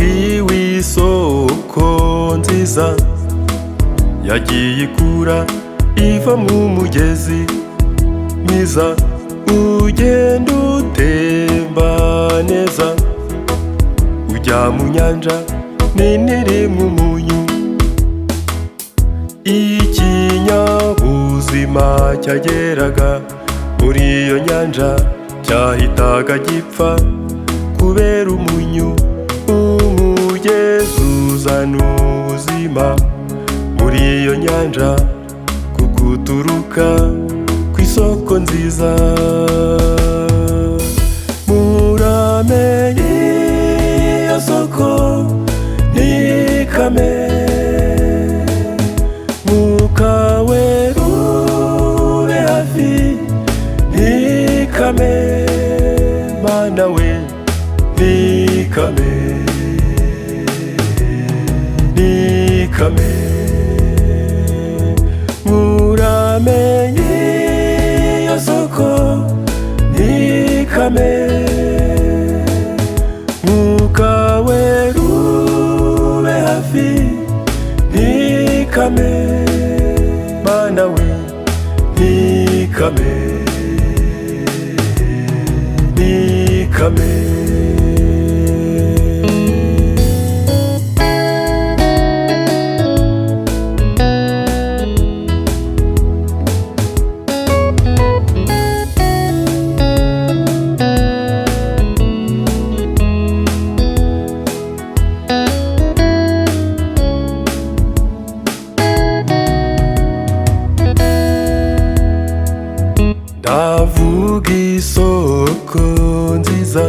wabwiwe isoko nziza yagiye ikura iva mu mugezi mwiza, ugenda utemba neza ujya mu nyanja nini irimo umunyu. Ikinyabuzima cyageraga muri iyo nyanja cyahitaga gipfa kubera umunyu. Umugezi uzana ubuzima muri iyo nyanja kuko uturuka ku isoko nziza. Muramenye iyo soko ntikame, mukawerube hafi ntikame, mana we ntikame, ntikame. Muramenye iyo soko ntikame, mukawerube hafi ntikame, mana we ntikame, ntikame. Ndavuga isoko nziza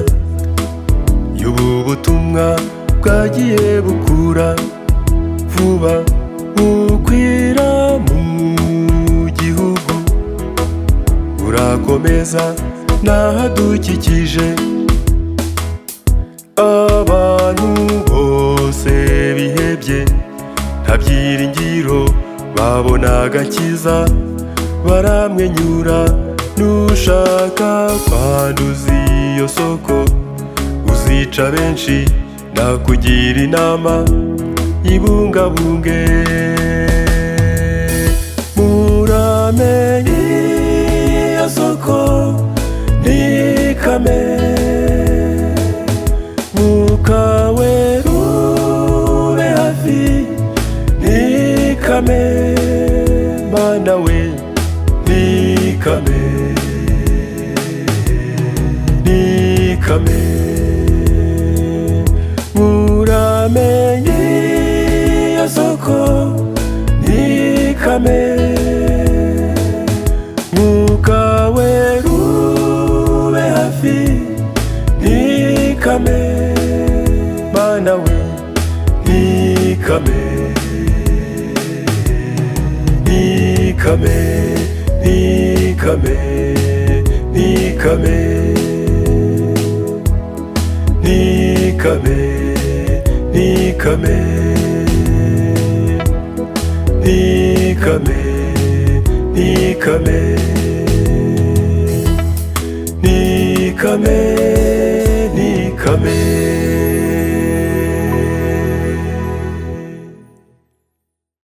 y'ubu butumwa bwagiye bukura vuba bukwira mu gihugu, burakomeza n'ahadukikije. Abantu bose bihebye nta byiringiro babona agakiza baramwenyura. Nushaka kwanduza iyo soko uzica benshi, nakugira inama ibungabunge. Muramenye iyo soko ntikame, mukawerube hafi ntikame, mana we ntikame, ntikame. Muramenye iyo soko ntikame, mukawerube hafi ntikame, mana we ntikame, ntikame, ntikame, ntikame, ntikame, ntikame, ntikame, ntikame, ntikame, ntikame.